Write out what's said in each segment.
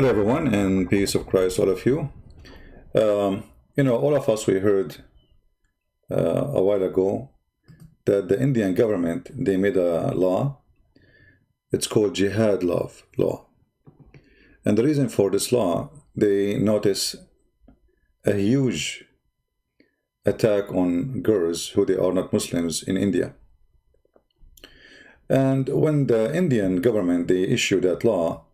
Hello, everyone, and peace of Christ, all of you. All of us, we heard a while ago that the Indian government, they made a law. It's called Jihad law. And the reason for this law, they notice a huge attack on girls who they are not Muslims in India. And when the Indian government, they issued that law,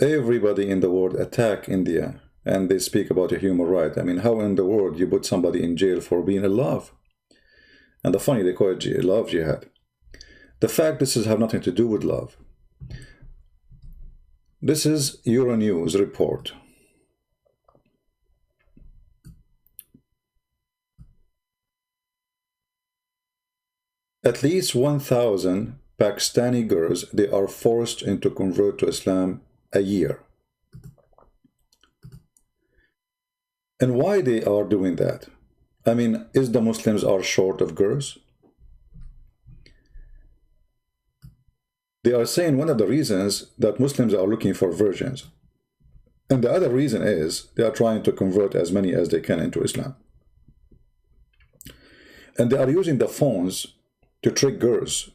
everybody in the world attack India, and they speak about a human right. I mean, how in the world you put somebody in jail for being in love? And the funny, they call it love jihad. The fact this have nothing to do with love. This is Euronews report. At least 1,000 Pakistani girls, they are forced into convert to Islam a year. And why they are doing that? I mean, is the Muslims are short of girls? They are saying one of the reasons that Muslims are looking for virgins. And the other reason is they are trying to convert as many as they can into Islam. And they are using the phones to trick girls,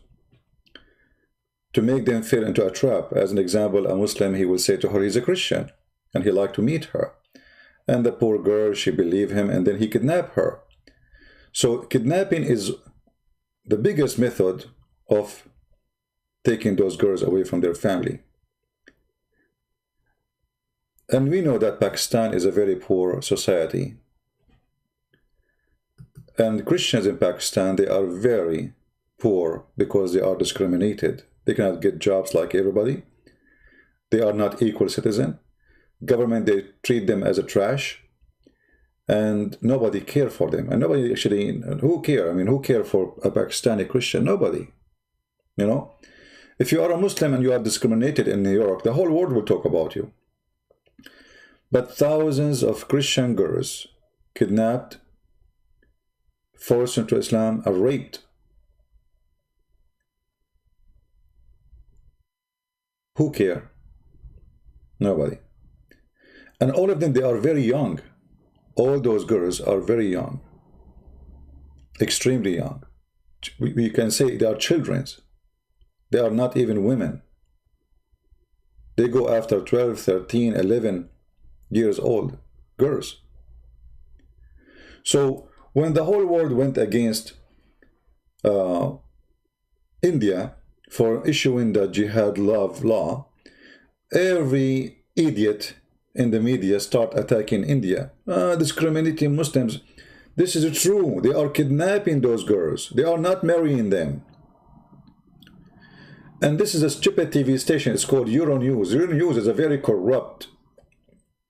to make them fall into a trap. As an example, a Muslim, he will say to her, he's a Christian, and he like to meet her. And the poor girl, she believe him, and then he kidnap her. So kidnapping is the biggest method of taking those girls away from their family. And we know that Pakistan is a very poor society. And Christians in Pakistan, they are very poor because they are discriminated. They cannot get jobs like everybody. They are not equal citizen. Government, they treat them as a trash. And nobody care for them. And nobody actually, who care? I mean, who care for a Pakistani Christian? Nobody. You know? If you are a Muslim and you are discriminated in New York, the whole world will talk about you. But thousands of Christian girls kidnapped, forced into Islam, are raped. Who care? Nobody. And all of them, they are very young. All those girls are very young. Extremely young. We can say they are children. They are not even women. They go after 12, 13, 11 years old girls. So when the whole world went against India for issuing the jihad law, every idiot in the media start attacking India, discriminating Muslims. This is true. They are kidnapping those girls. They are not marrying them. And this is a stupid TV station. It's called Euronews. Euronews is a very corrupt,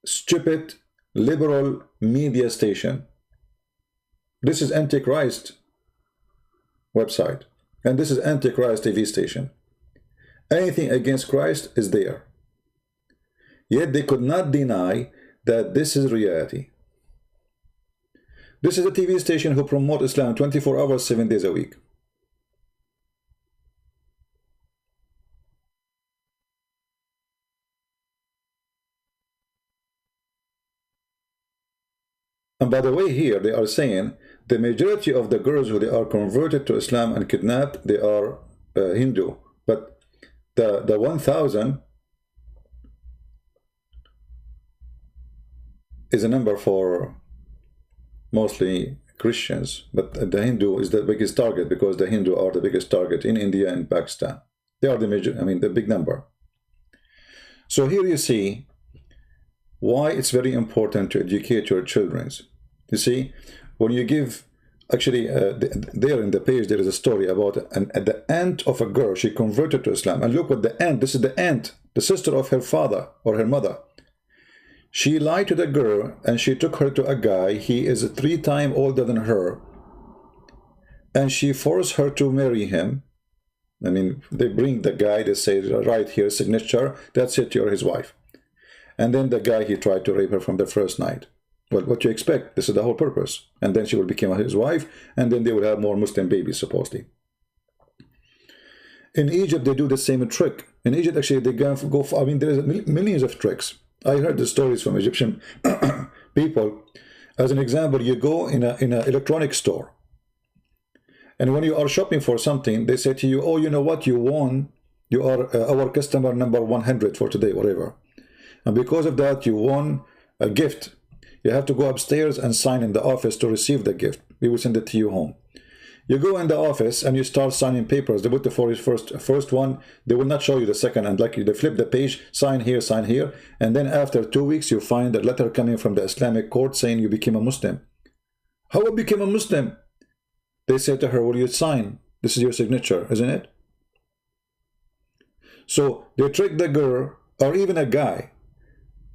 stupid, liberal media station. This is Antichrist website. And this is Antichrist TV station. Anything against Christ is there. Yet they could not deny that this is reality. This is a TV station who promote Islam 24 hours, 7 days a week. And by the way, here they are saying the majority of the girls who they are converted to Islam and kidnapped, they are Hindu. But the 1,000 is a number for mostly Christians. But the Hindu is the biggest target because the Hindu are the biggest target in India and Pakistan. They are the major, I mean, the big number. So here you see why it's very important to educate your children. You see, when you give, actually, there in the page, there is a story about the aunt of a girl. She converted to Islam. And look what the aunt, this is the aunt, the sister of her father or her mother. She lied to the girl and she took her to a guy. He is 3 times older than her. And she forced her to marry him. I mean, they bring the guy, they say, right here, signature, that's it, you're his wife. And then the guy, he tried to rape her from the first night. Well, what you expect? This is the whole purpose. And then she will become his wife, and then they will have more Muslim babies, supposedly. In Egypt, they do the same trick. In Egypt, actually, they go for, I mean, there's millions of tricks. I heard the stories from Egyptian people. As an example, you go in a electronic store, and when you are shopping for something, they say to you, "Oh, you know what? You won. You are our customer number 100 for today, whatever. And because of that, you won a gift. You have to go upstairs and sign in the office to receive the gift. We will send it to you home." You go in the office and you start signing papers. They put the first one. They will not show you the second. And like they flip the page, sign here. And then after 2 weeks, you find a letter coming from the Islamic court saying you became a Muslim. How I became a Muslim? They say to her, "Will you sign? This is your signature, isn't it?" So they trick the girl or even a guy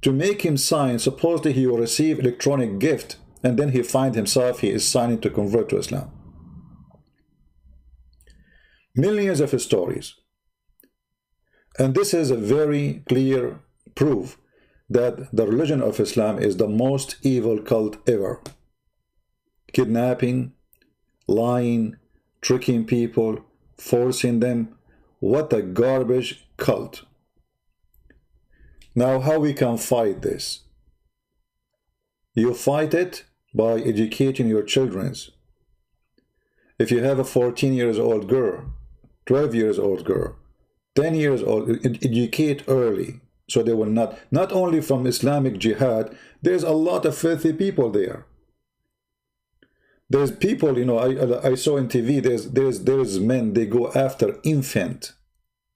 to make him sign. Supposedly he will receive electronic gift, and then he find himself he is signing to convert to Islam. Millions of stories. And this is a very clear proof that the religion of Islam is the most evil cult ever. Kidnapping, lying, tricking people, forcing them. What a garbage cult. Now, how we can fight this? You fight it by educating your children. If you have a 14-year-old girl, 12-year-old girl, 10 years old, educate early so they will not only from Islamic jihad, there's a lot of filthy people there. There's people, you know, I saw on TV, there's men, they go after infant.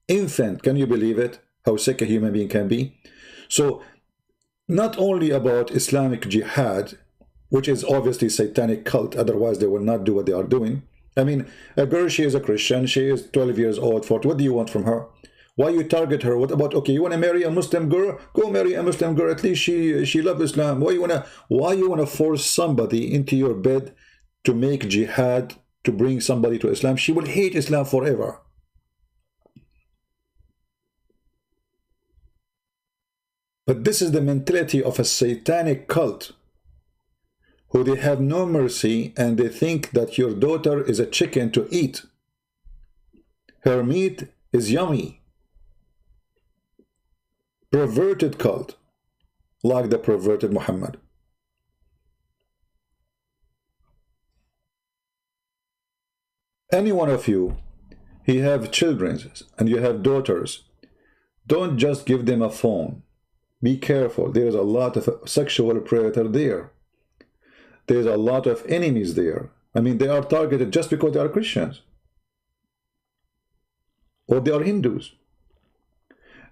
Can you believe it? How sick a human being can be? So, not only about Islamic jihad, which is obviously satanic cult, otherwise they will not do what they are doing. I mean, a girl, she is a Christian, she is 12 years old, 40. What do you want from her? Why you target her? What about, okay, you want to marry a Muslim girl? Go marry a Muslim girl. At least she loves Islam. Why you wanna force somebody into your bed to make jihad, to bring somebody to Islam? She will hate Islam forever. But this is the mentality of a satanic cult, who they have no mercy, and they think that your daughter is a chicken to eat. Her meat is yummy. Perverted cult, like the perverted Muhammad. Any one of you, he have children and you have daughters, don't just give them a phone. Be careful. There's a lot of sexual predator there. There's a lot of enemies there. I mean, they are targeted just because they are Christians or they are Hindus.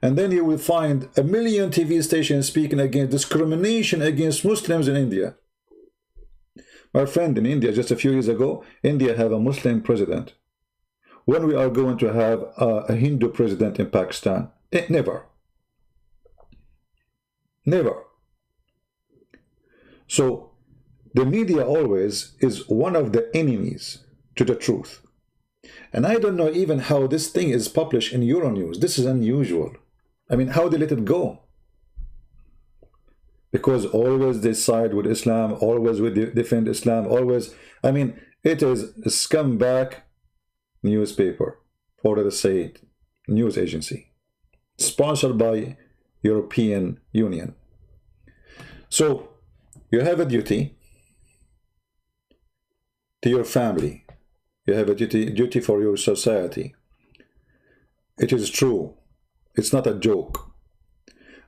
And then you will find a million TV stations speaking against discrimination against Muslims in India. My friend, in India, just a few years ago, India have a Muslim president. When we are going to have a Hindu president in Pakistan? Never. Never. So, the media always is one of the enemies to the truth. And I don't know even how this thing is published in Euronews. This is unusual. I mean, how they let it go? Because always they side with Islam, always we defend Islam, always. I mean, it is a scumbag newspaper, or let us say it, news agency, sponsored by European Union. So, you have a duty to your family. You have a duty for your society. It is true. It's not a joke.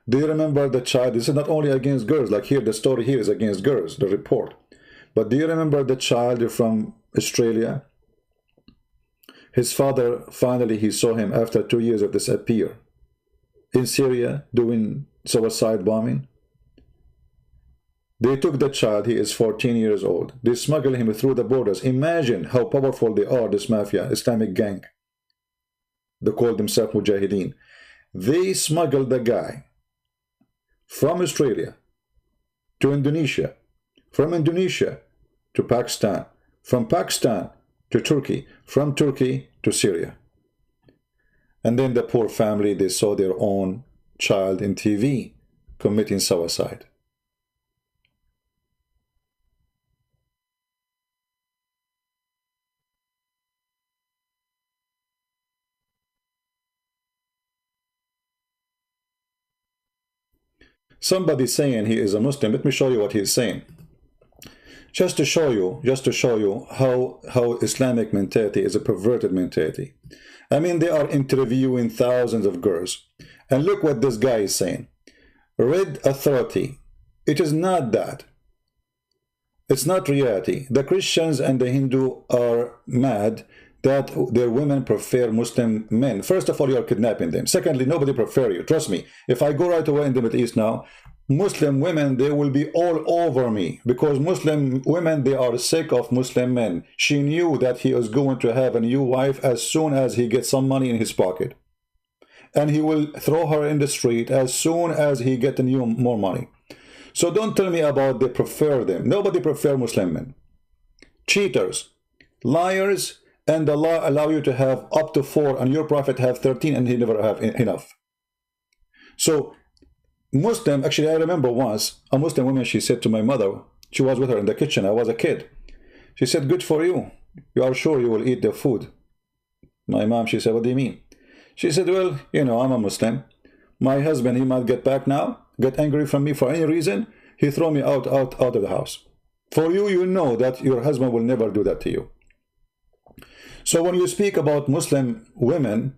Do you remember the child? This is not only against girls. Like here, the story here is against girls, the report. But do you remember the child from Australia? His father, finally, he saw him after 2 years of disappear. In Syria, doing suicide bombing. They took the child, he is 14 years old. They smuggled him through the borders. Imagine how powerful they are, this mafia, Islamic gang. They call themselves Mujahideen. They smuggled the guy from Australia to Indonesia, from Indonesia to Pakistan, from Pakistan to Turkey, from Turkey to Syria. And then the poor family, they saw their own child in TV committing suicide. somebody saying he is a Muslim. Let me show you what he's saying. Just to show you how Islamic mentality is a perverted mentality. I mean, they are interviewing thousands of girls. And look what this guy is saying. Red authority. It is not that. It's not reality. The Christians and the Hindu are mad that their women prefer Muslim men. First of all, you are kidnapping them. Secondly, nobody prefer you. Trust me. If I go right away in the Middle East now, Muslim women, they will be all over me, because Muslim women, they are sick of Muslim men. She knew that he was going to have a new wife as soon as he gets some money in his pocket. And he will throw her in the street as soon as he gets more money. So don't tell me about they prefer them. Nobody prefer Muslim men. Cheaters, liars, and Allah allow you to have up to 4, and your Prophet have 13, and he never have enough. So Muslim, actually I remember once, a Muslim woman, she said to my mother, she was with her in the kitchen, I was a kid. She said, good for you. You are sure you will eat the food? My mom, she said, what do you mean? She said, well, you know, I'm a Muslim. My husband, he might get back now, get angry from me for any reason. He throw me out of the house. For you, you know that your husband will never do that to you. So when you speak about Muslim women,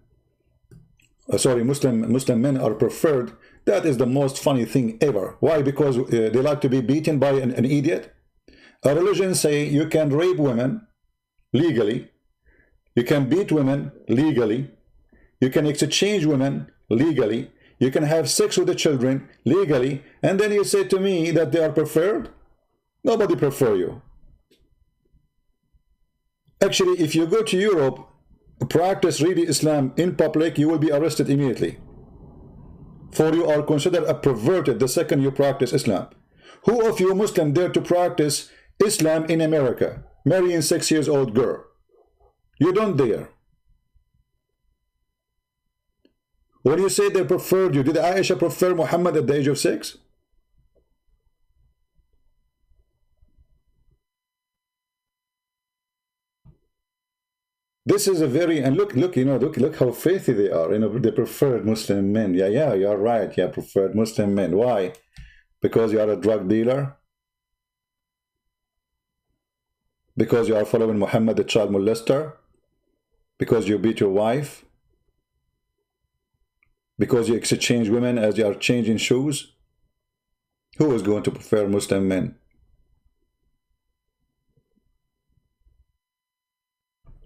Muslim men are preferred, that is the most funny thing ever. Why? Because they like to be beaten by an idiot. A religion say you can rape women legally, you can beat women legally, you can exchange women legally, you can have sex with the children legally, and then you say to me that they are preferred? Nobody prefer you. Actually, if you go to Europe, practice really Islam in public, you will be arrested immediately. For you are considered a perverted the second you practice Islam. Who of you Muslim dare to practice Islam in America, marrying 6 years old girl? You don't dare. When you say they preferred you, did Aisha prefer Muhammad at the age of 6? This is a very, and look, you know, look how faithy they are. You know, they preferred Muslim men. Yeah, you're right. Yeah, preferred Muslim men. Why? Because you are a drug dealer? Because you are following Muhammad, the child molester? Because you beat your wife? Because you exchange women as you are changing shoes? Who is going to prefer Muslim men?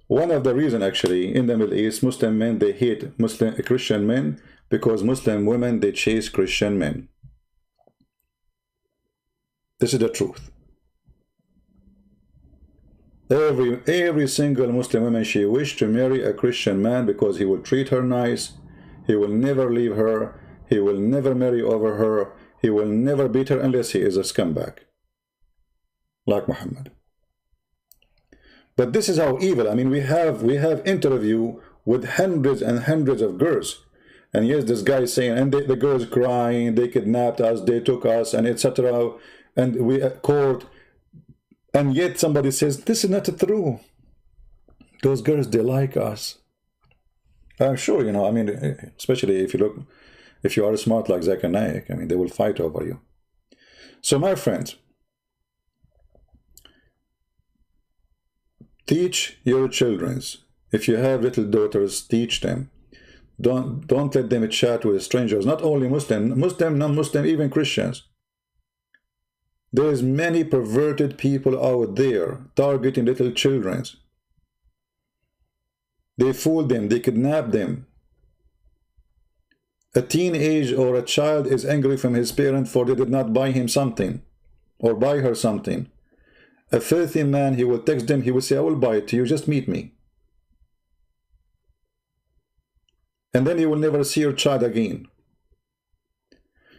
One of the reasons, actually, in the Middle East, Muslim men, they hate Christian men, because Muslim women, they chase Christian men. This is the truth. Every single Muslim woman, she wished to marry a Christian man because he will treat her nice, he will never leave her, he will never marry over her, he will never beat her unless he is a scumbag, like Muhammad. But this is how evil. I mean, we have interview with hundreds and hundreds of girls, and yes, this guy is saying, and the girls crying, they kidnapped us, they took us, and etc. And we court, and yet somebody says this is not true. Those girls, they like us. I'm sure, you know. I mean, especially if you are smart like Zakir Naik, I mean, they will fight over you. So, my friends, teach your children. If you have little daughters, teach them. Don't let them chat with strangers. Not only Muslim, non-Muslim, even Christians. There's many perverted people out there targeting little children. They fool them, they kidnap them. A teenage or a child is angry from his parent for they did not buy him something or buy her something. A filthy man, he will text them, he will say, I will buy it to you, just meet me. And then you will never see your child again.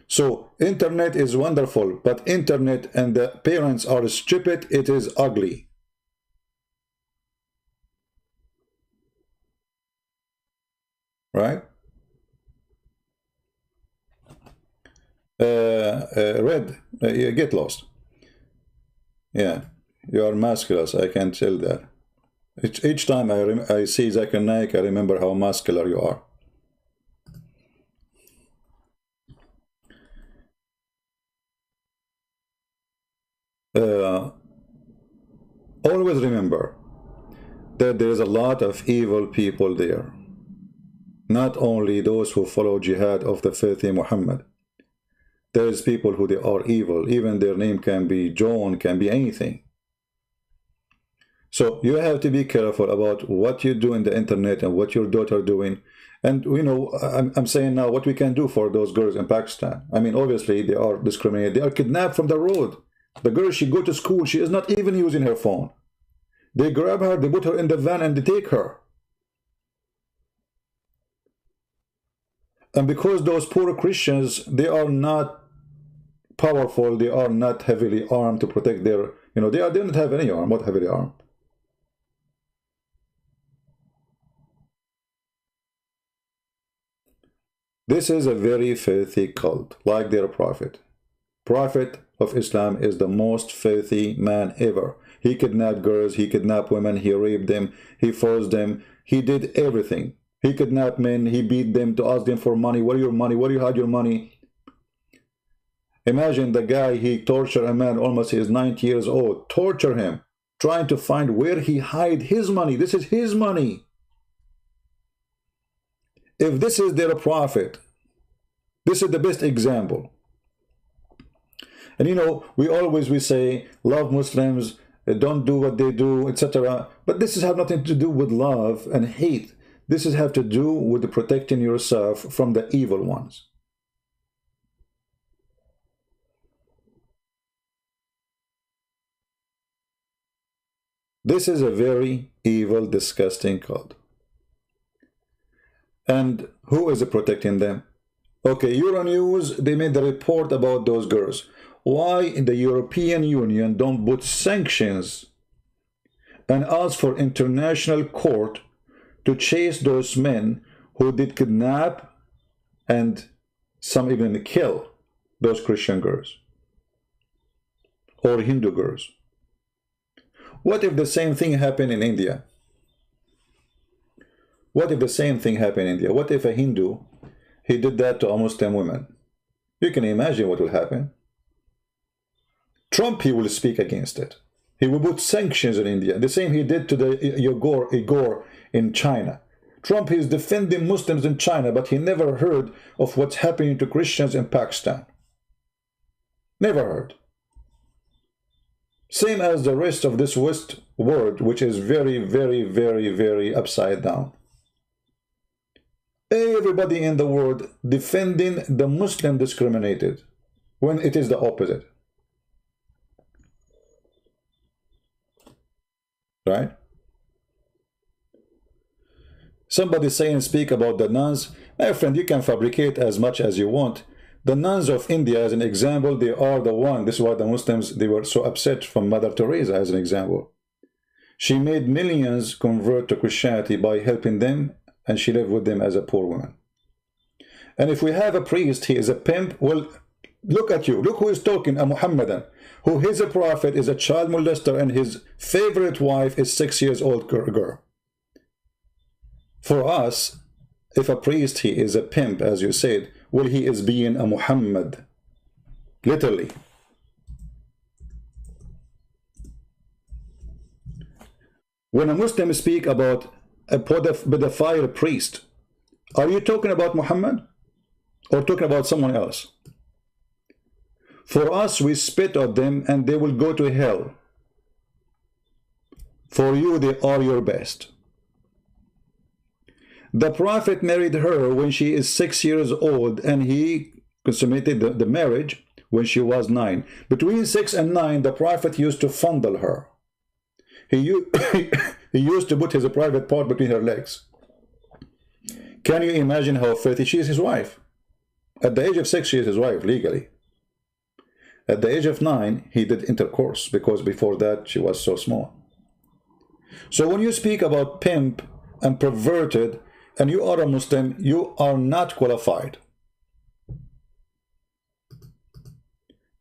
So, internet is wonderful, but internet and the parents are stupid, it is ugly. Right? Red, you get lost. Yeah. You are masculine, I can tell that. Each time I see Zakir Naik, I remember how muscular you are. Uh, always remember that there is a lot of evil people there. Not only those who follow jihad of the faith in Muhammad. There is people who they are evil. Even their name can be John, can be anything. So you have to be careful about what you do in the internet and what your daughter doing. And you know, I'm saying now what we can do for those girls in Pakistan. I mean, obviously they are discriminated. They are kidnapped from the road. The girl, she go to school. She is not even using her phone. They grab her, they put her in the van and they take her. And because those poor Christians, they are not powerful, they are not heavily armed to protect their, you know, they don't have any arm, not heavily armed. This is a very filthy cult, like their prophet. Prophet of Islam is the most filthy man ever. He kidnapped girls, he kidnapped women, he raped them, he forced them, he did everything. He kidnapped men, he beat them to ask them for money. Where are your money? Where do you hide your money? Imagine the guy, he tortured a man, almost he is 90 years old, torture him, trying to find where he hide his money. This is his money. If this is their prophet, this is the best example. And you know, we say, love Muslims, don't do what they do, etc. But this has nothing to do with love and hate. This has have to do with protecting yourself from the evil ones. This is a very evil, disgusting cult. And who is protecting them? Okay, Euronews, they made a report about those girls. Why the European Union don't put sanctions and ask for international court to chase those men who did kidnap and some even kill those Christian girls or Hindu girls? What if the same thing happened in India? What if the same thing happened in India? What if a Hindu, he did that to a Muslim woman? You can imagine what will happen. Trump, he will speak against it. He will put sanctions in India. The same he did to the Uyghur in China. Trump is defending Muslims in China, but he never heard of what's happening to Christians in Pakistan. Never heard. Same as the rest of this West world, which is very, very, very, very upside down. Everybody in the world defending the Muslim discriminated, when it is the opposite. Right? Somebody say and speak about the nuns. My friend, you can fabricate as much as you want. The nuns of India, as an example, they are the one. This is why the Muslims, they were so upset from Mother Teresa, as an example. She made millions convert to Christianity by helping them, and she lived with them as a poor woman. And if we have a priest, he is a pimp. Well, look at you. Look who is talking, a Muhammadan, who is a prophet, is a child molester, and his favorite wife is 6 years old girl. For us, if a priest, he is a pimp, as you said, well, he is being a Muhammad. Literally. When a Muslim speak about a pedophile priest, are you talking about Muhammad or talking about someone else? For us, we spit at them and they will go to hell. For you, they are your best. The Prophet married her when she is 6 years old, and he consummated the marriage when she was 9. Between 6 and 9, the Prophet used to fondle her. He used to put his private part between her legs. Can you imagine how filthy? She is his wife. At the age of 6, she is his wife, legally. At the age of 9, he did intercourse, because before that, she was so small. So when you speak about pimp and perverted, and you are a Muslim, you are not qualified.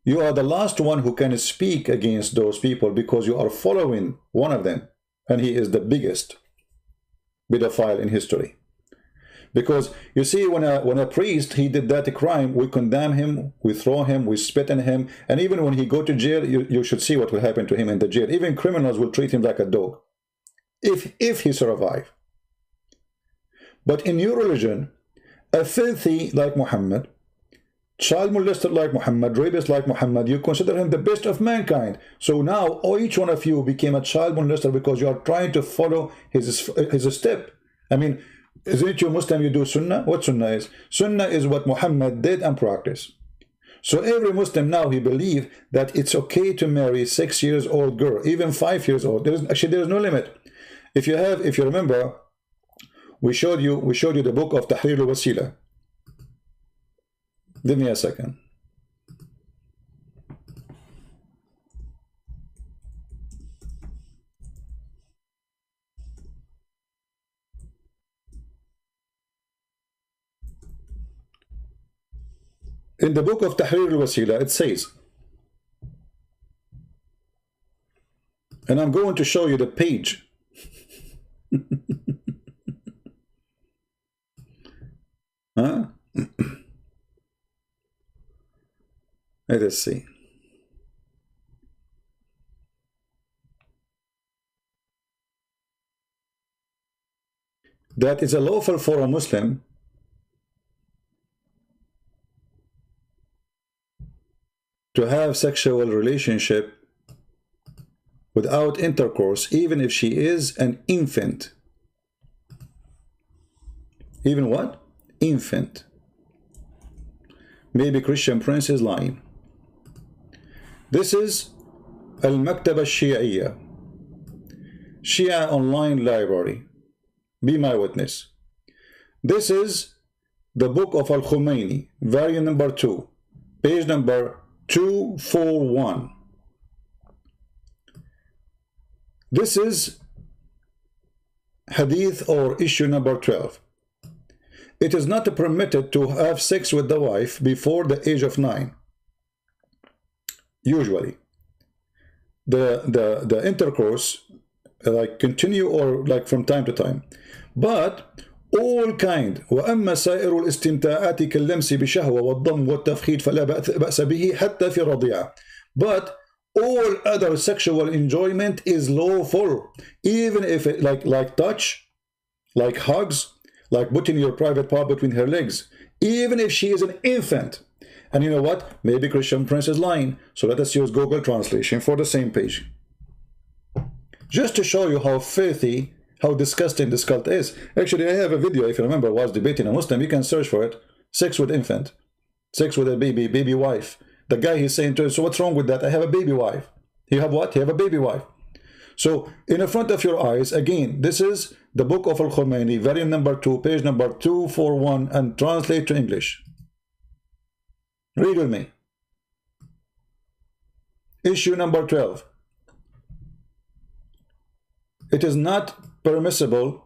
You are the last one who can speak against those people, because you are following one of them, and he is the biggest pedophile in history. Because you see, when a priest, he did that crime, we condemn him, we throw him, we spit on him, and even when he go to jail, you should see what will happen to him in the jail. Even criminals will treat him like a dog, if he survive. But in your religion, a filthy like Muhammad, child molester like Muhammad, rapist like Muhammad, you consider him the best of mankind. So now each one of you became a child molester because you are trying to follow his step. I mean, isn't it you Muslim, you do sunnah? What sunnah is? Sunnah is what Muhammad did and practiced. So every Muslim now, he believes that it's okay to marry 6 years old girl, even 5 years old. There's no limit. If you remember, we showed you the book of Tahrir al-Wasila. Give me a second. In the book of Tahrir al-Wasila, it says, and I'm going to show you the page. Huh? Let us see. That it's lawful for a Muslim to have sexual relationship without intercourse, even if she is an infant. Even what? Infant. Maybe Christian Prince is lying. This is Al-Maktaba Shi'iyya, Shia online library. Be my witness. This is the book of Al-Khomeini, volume number 2, page number 241. This is hadith or issue number 12. It is not permitted to have sex with the wife before the age of 9. Usually the intercourse like continue or like from time to time, but all kind وأما سائر الاستمتاعات كاللمس بشهوة والضم والتفخيد فلا بأس به حتى في الرضيعة. But all other sexual enjoyment is lawful, even if it like touch, like hugs, like putting your private part between her legs, even if she is an infant. And you know what? Maybe Christian Prince is lying. So let us use Google Translation for the same page. Just to show you how filthy, how disgusting this cult is. Actually, I have a video, if you remember, I was debating a Muslim. You can search for it. Sex with infant. Sex with a baby wife. The guy, he's saying to us, so what's wrong with that? I have a baby wife. You have what? You have a baby wife. So, in front of your eyes, again, this is the book of Al-Khomeini, volume number 2, page number 241, and translate to English. Read with me. Issue number 12. It is not permissible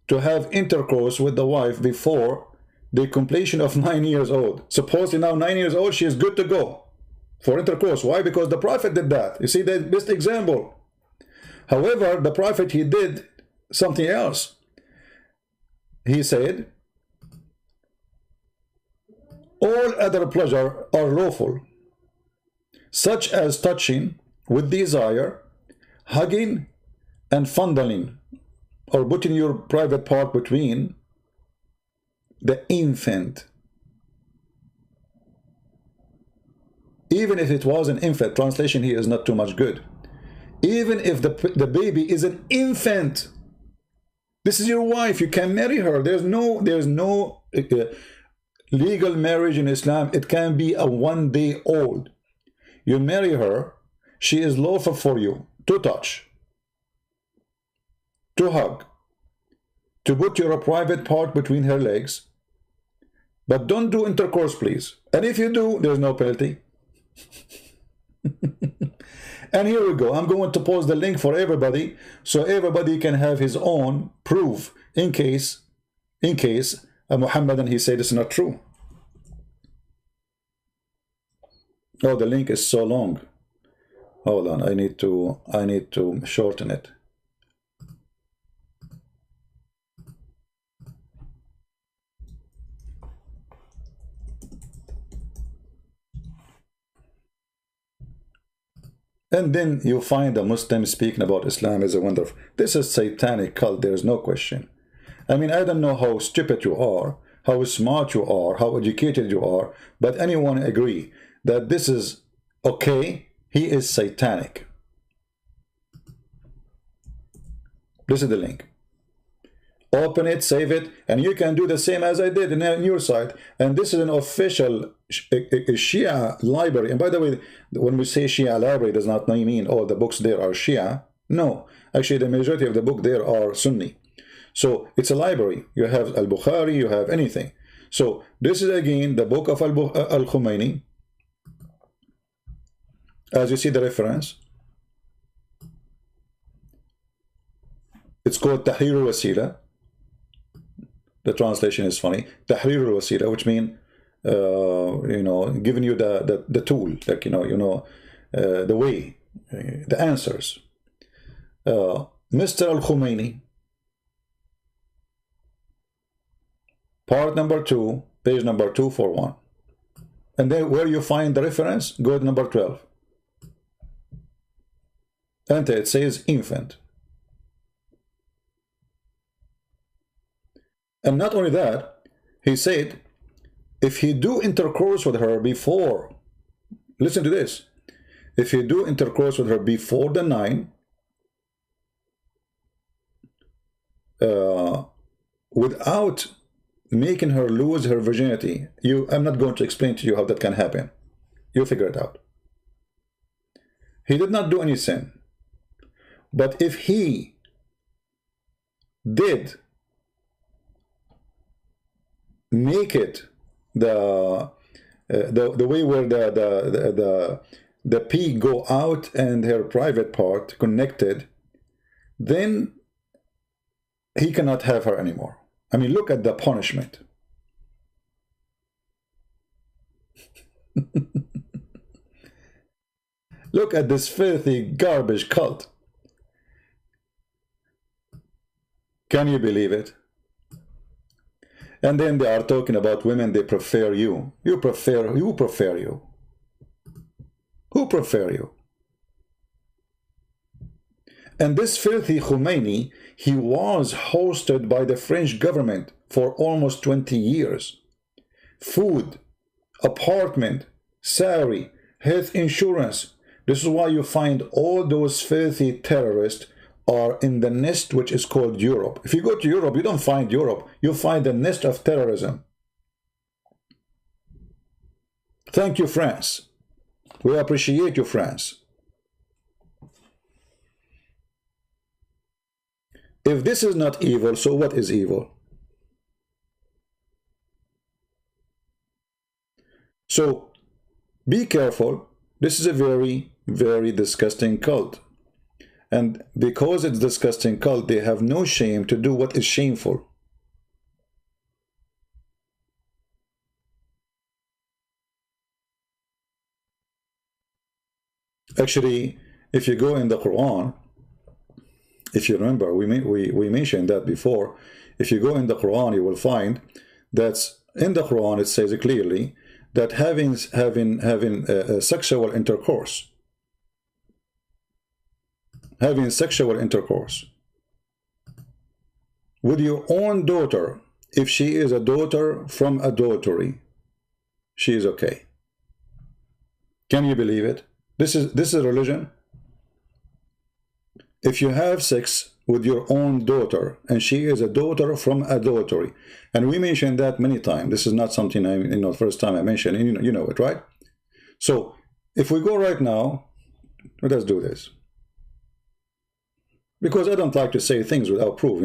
to have intercourse with the wife before the completion of 9 years old. Supposedly now 9 years old, she is good to go for intercourse. Why? Because the Prophet did that. You see, the best example. However, the Prophet, he did something else. He said, all other pleasure are lawful, such as touching with desire, hugging, and fondling, or putting your private part between the infant. Even if it was an infant, translation here is not too much good. Even if the baby is an infant, this is your wife, you can marry her. There's no legal marriage in Islam. It can be a 1 day old. You marry her, she is lawful for you to touch, to hug, to put your private part between her legs, but don't do intercourse, please. And if you do, there's no penalty. And here we go. I'm going to post the link for everybody, so everybody can have his own proof in case Muhammad and he said it's not true. Oh, the link is so long. Hold on, I need to shorten it. And then you find a Muslim speaking about Islam is a wonderful. This is satanic cult, there's no question. I mean, I don't know how stupid you are, how smart you are, how educated you are, but anyone agree that this is okay? He is satanic. This is the link. Open it, save it, and you can do the same as I did in your site. And this is an official Shia library. And by the way, when we say Shia library, does not mean all the books there are Shia. No, actually the majority of the book there are Sunni. So it's a library. You have Al-Bukhari, you have anything. So this is again the book of Al-Khomeini. As you see the reference, it's called Tahrir al-Wasila. The translation is funny. Tahrir al-Wasila, which means you know, giving you the tool, like the way, the answers. Mr. Al-Khomeini, part number 2, page number 241. And then where you find the reference, go to number 12. Enter, it says infant. And not only that, he said, if he do intercourse with her before, listen to this, if he do intercourse with her before the 9, without making her lose her virginity, I'm not going to explain to you how that can happen. You figure it out. He did not do any sin. But if he did make it the way where the pee go out and her private part connected, then he cannot have her anymore. I mean, look at the punishment. Look at this filthy garbage cult. Can you believe it? And then they are talking about women, they prefer you. You prefer you. Who prefer you? And this filthy Khomeini, he was hosted by the French government for almost 20 years. Food, apartment, salary, health insurance. This is why you find all those filthy terrorists are in the nest which is called Europe. If you go to Europe, you don't find Europe. You find the nest of terrorism. Thank you, France. We appreciate you, France. If this is not evil, so what is evil? So be careful. This is a very, very disgusting cult. And because it's disgusting cult, they have no shame to do what is shameful. Actually, if you go in the Quran, if you remember, we mentioned that before. If you go in the Quran, you will find that in the Quran it says clearly that having sexual intercourse, with your own daughter, if she is a daughter from adultery, she is okay. Can you believe it? This is religion. If you have sex with your own daughter and she is a daughter from adultery, and we mentioned that many times, this is not something first time I mentioned, you know it, right? So if we go right now, let us do this, because I don't like to say things without proof,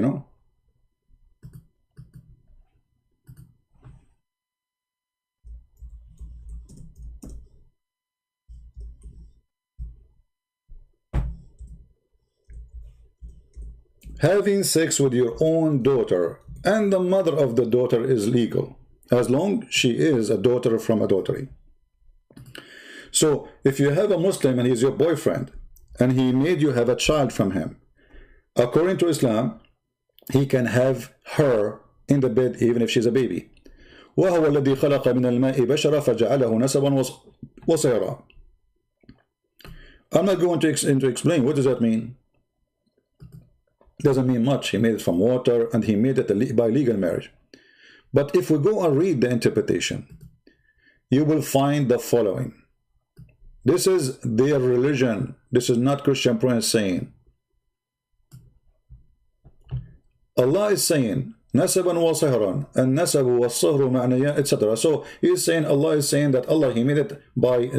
Having sex with your own daughter and the mother of the daughter is legal, as long she is a daughter from adultery. So if you have a Muslim and he's your boyfriend, and he made you have a child from him, according to Islam, he can have her in the bed even if she's a baby. وَهُوَ الَّذِي خَلَقَ مِنَ الْمَاءِ بَشَرًا فَجَعَلَهُ نَسَبًا وَصِهْرًا. I'm not going to explain what does that mean. Doesn't mean much. He made it from water, and he made it by legal marriage. But if we go and read the interpretation, you will find the following. This is their religion. This is not Christian Prince saying. Allah is saying, Nasaban wa sihran, and nasabu wa sihru ma'naya, etc. So he is saying, Allah is saying that Allah, he made it by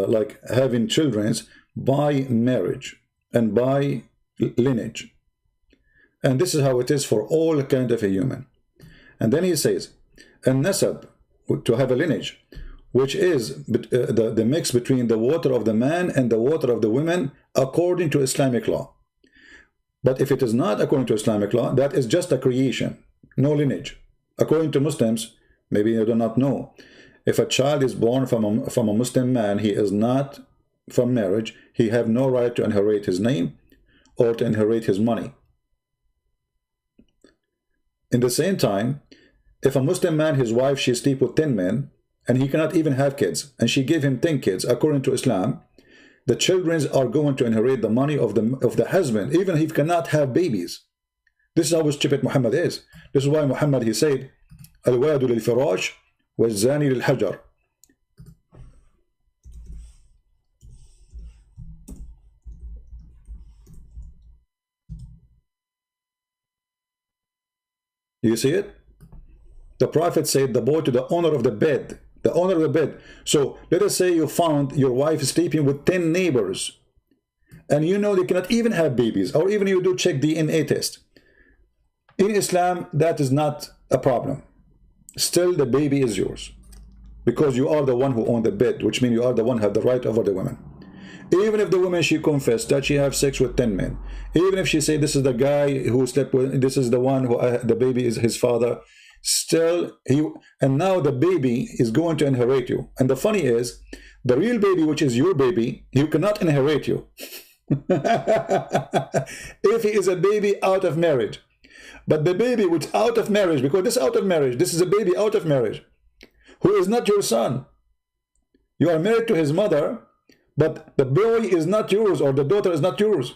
like having children by marriage and by lineage. And this is how it is for all kind of a human. And then he says, and nasab, to have a lineage, which is the mix between the water of the man and the water of the women according to Islamic law. But if it is not according to Islamic law, that is just a creation, no lineage. According to Muslims, maybe you do not know, if a child is born from a Muslim man, he is not from marriage, he have no right to inherit his name or to inherit his money. In the same time, if a Muslim man, his wife, she sleep with 10 men, and he cannot even have kids, and she gave him 10 kids, according to Islam, the children are going to inherit the money of the husband, even if he cannot have babies. This is how stupid Muhammad is. This is why Muhammad, he said, Al-wadu lil-firash wal-zani lil-hajar. You see it? The Prophet said, the boy to the owner of the bed. The owner of the bed. So let us say you found your wife sleeping with 10 neighbors, and you know they cannot even have babies, or even you do check DNA test. In Islam, that is not a problem. Still, the baby is yours, because you are the one who own the bed, which means you are the one who have the right over the women. Even if the woman, she confessed that she have sex with 10 men, even if she say this is the guy who slept with, this is the one who the baby is his father, still and now the baby is going to inherit you. And the funny is, the real baby, which is your baby, you cannot inherit you if he is a baby out of marriage. But the baby which out of marriage, because this out of marriage, this is a baby out of marriage, who is not your son. You are married to his mother, but the boy is not yours, or the daughter is not yours.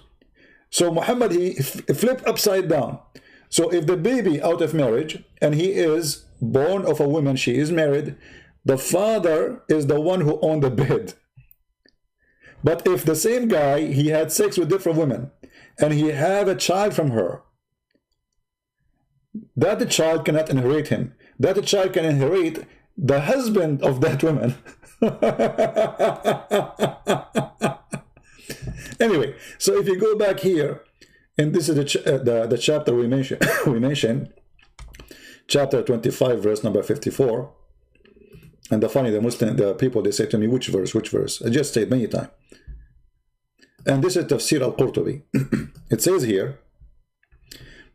So Muhammad, he flipped upside down. So if the baby out of marriage, and he is born of a woman, she is married, the father is the one who owned the bed. But if the same guy, he had sex with different women, and he have a child from her, that the child cannot inherit him. That the child can inherit the husband of that woman. Anyway, so if you go back here, and this is the chapter we mentioned, chapter 25, verse number 54. And the people, they say to me, which verse? I just said many times. And this is Tafsir al-Qurtubi. It says here,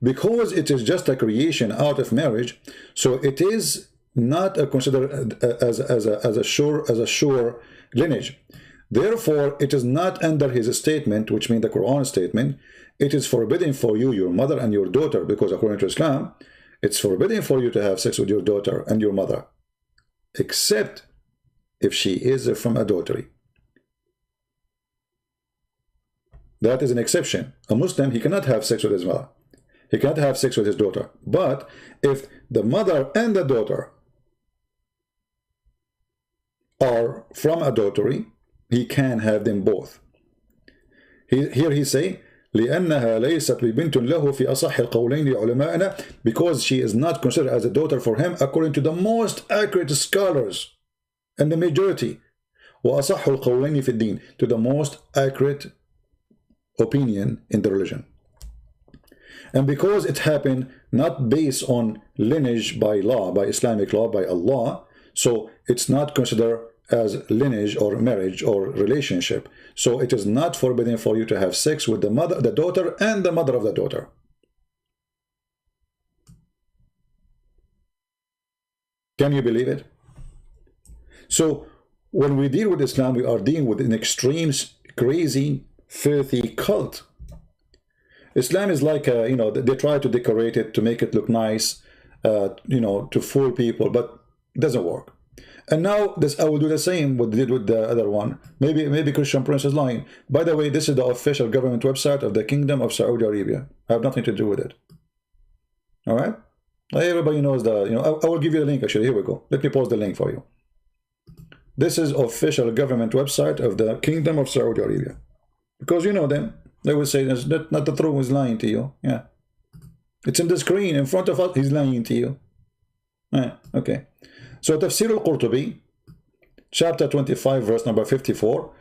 because it is just a creation out of marriage, so it is not considered as a sure lineage. Therefore, it is not under his statement, which means the Quran statement, it is forbidden for you, your mother and your daughter, because according to Islam, it's forbidden for you to have sex with your daughter and your mother, except if she is from adultery. That is an exception. A Muslim, he cannot have sex with his mother. He cannot have sex with his daughter. But if the mother and the daughter are from adultery, he can have them both. Here he say, لأنها ليست ببنت له في أصح القولين لعلمائنا, because she is not considered as a daughter for him according to the most accurate scholars and the majority. وأصح القولين في الدين, to the most accurate opinion in the religion. And because it happened not based on lineage by law, by Islamic law, by Allah, so it's not considered as lineage or marriage or relationship. So it is not forbidden for you to have sex with the mother, the daughter, and the mother of the daughter. Can you believe it? So when we deal with Islam, we are dealing with an extreme, crazy, filthy cult. Islam is like, they try to decorate it to make it look nice, to fool people, but it doesn't work. And now this, I will do the same what they did with the other one. Maybe Christian Prince is lying. By the way, this is the official government website of the Kingdom of Saudi Arabia. I have nothing to do with it. All right? Everybody knows the, you know, I will give you the link actually. Here we go. Let me post the link for you. This is official government website of the Kingdom of Saudi Arabia. Because you know them. They will say that's not the truth, he's lying to you. Yeah. It's in the screen in front of us, he's lying to you. Yeah, okay. So Tafsir al-Qurtubi, chapter 25, verse number 54.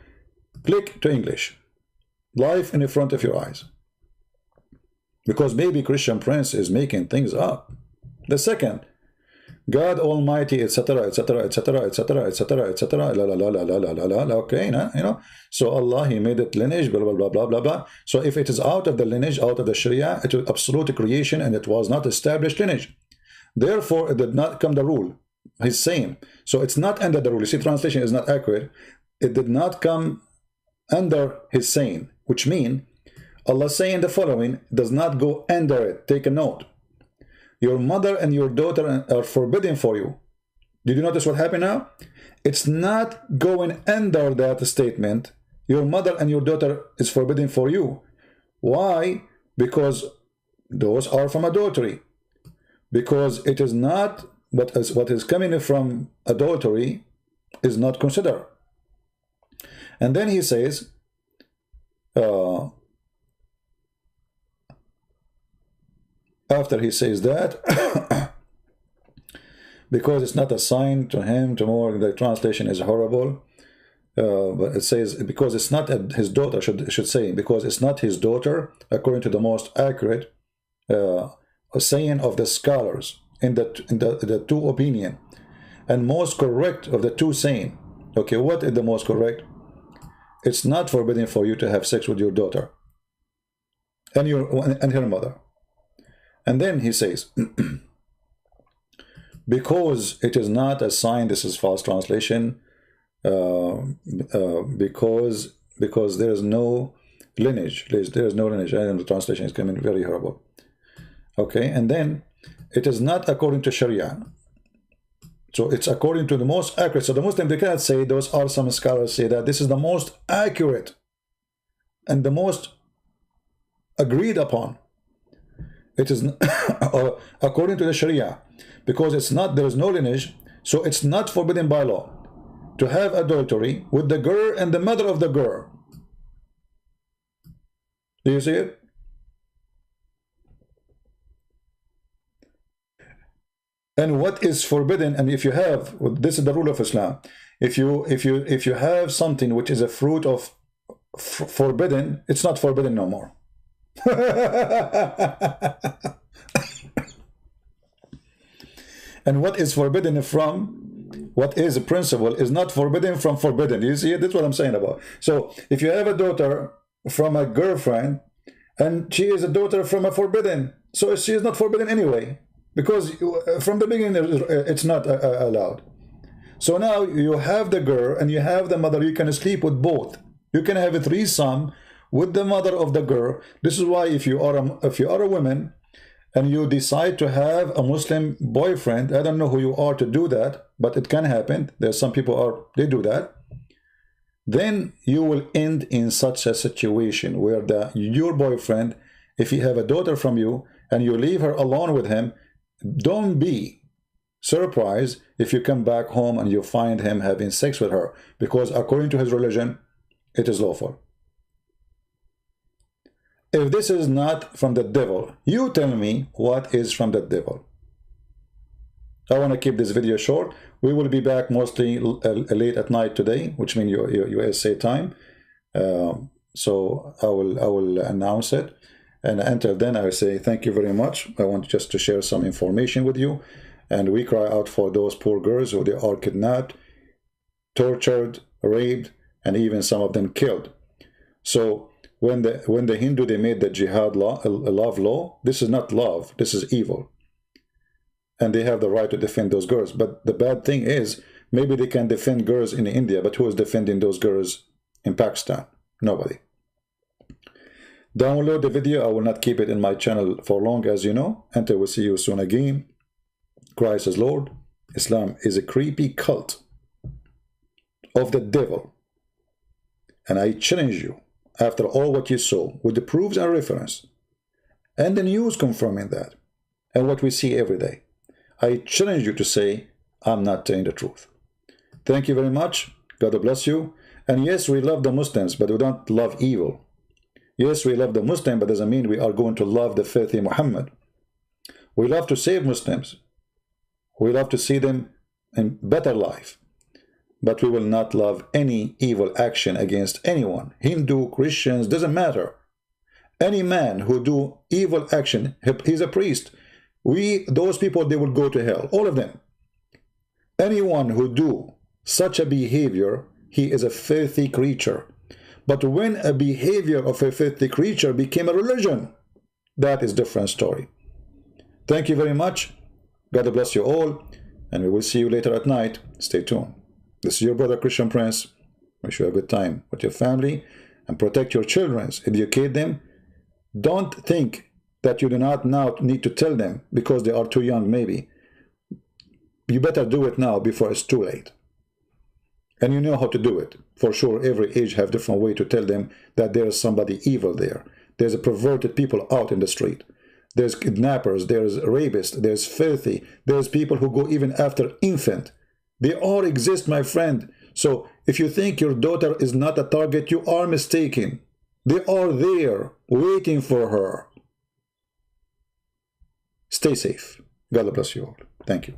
Click to English. Live in front of your eyes. Because maybe Christian Prince is making things up. The second, God Almighty, etc., etc., etc., etc., etc., etc. La la la la la la la la. Okay, nah, you know. So Allah, He made it lineage, blah blah blah blah blah blah. So if it is out of the lineage, out of the Sharia, it was absolute creation, and it was not established lineage. Therefore, it did not come the rule. He's saying. So it's not under the rule. You see, translation is not accurate. It did not come under His saying, which means Allah saying the following does not go under it. Take a note. Your mother and your daughter are forbidden for you. Did you notice what happened now? It's not going under that statement. Your mother and your daughter is forbidden for you. Why? Because those are from adultery. Because it is not what is coming from adultery is not considered. And then he says, after he says that, because it's not assigned to him, tomorrow the translation is horrible, but it says because it's not his daughter, should say, because it's not his daughter, according to the most accurate saying of the scholars in the two opinion, and most correct of the two saying. Okay, what is the most correct? It's not forbidden for you to have sex with your daughter and her mother. And then he says, because it is not a sign, this is false translation, because there is no lineage. There is no lineage. And the translation is coming very horrible. Okay, and then it is not according to Sharia. So it's according to the most accurate. So the Muslim, they cannot say, those are some scholars say that this is the most accurate and the most agreed upon. It is according to the Sharia, because it's not, there is no lineage, so it's not forbidden by law to have adultery with the girl and the mother of the girl. Do you see it? And what is forbidden, and if you have, this is the rule of Islam, if you have something which is a fruit of forbidden, it's not forbidden no more. And what is forbidden from what is a principle is not forbidden from forbidden. You see it? That's what I'm saying about. So if you have a daughter from a girlfriend and she is a daughter from a forbidden, so she is not forbidden anyway, because from the beginning it's not allowed. So now you have the girl and you have the mother, you can sleep with both. You can have a threesome with the mother of the girl. This is why if you are a woman and you decide to have a Muslim boyfriend, I don't know who you are to do that, but it can happen. There's some people they do that. Then you will end in such a situation where your boyfriend, if he have a daughter from you and you leave her alone with him, don't be surprised if you come back home and you find him having sex with her, because according to his religion, it is lawful. If this is not from the devil, you tell me what is from the devil. I want to keep this video short. We will be back mostly late at night today, which means your USA time. So I will announce it. And until then, I say thank you very much. I want just to share some information with you. And we cry out for those poor girls who they are kidnapped, tortured, raped, and even some of them killed. So when the Hindu, they made the jihad law, love law, this is not love, this is evil. And they have the right to defend those girls. But the bad thing is, maybe they can defend girls in India, but who is defending those girls in Pakistan? Nobody. Download the video. I will not keep it in my channel for long, as you know. Until we see you soon again. Christ is Lord. Islam is a creepy cult. of the devil. And I challenge you, after all what you saw, with the proofs and reference, and the news confirming that, and what we see every day, I challenge you to say, I'm not telling the truth. Thank you very much. God bless you. And yes, we love the Muslims, but we don't love evil. Yes, we love the Muslim, but doesn't mean we are going to love the filthy Muhammad. We love to save Muslims. We love to see them in better life. But we will not love any evil action against anyone. Hindu, Christians, doesn't matter. Any man who do evil action, he's a priest. Those people, they will go to hell, all of them. Anyone who do such a behavior, he is a filthy creature. But when a behavior of a filthy creature became a religion, that is a different story. Thank you very much. God bless you all, and we will see you later at night. Stay tuned. This is your brother Christian Prince. Wish you a good time with your family, and protect your children, educate them. Don't think that you do not now need to tell them because they are too young, maybe. You better do it now before it's too late. And you know how to do it. For sure, every age have different way to tell them that there is somebody evil there. There's a perverted people out in the street. There's kidnappers, there's rapists, there's filthy, there's people who go even after infant. They all exist, my friend. So if you think your daughter is not a target, you are mistaken. They are there, waiting for her. Stay safe. God bless you all. Thank you.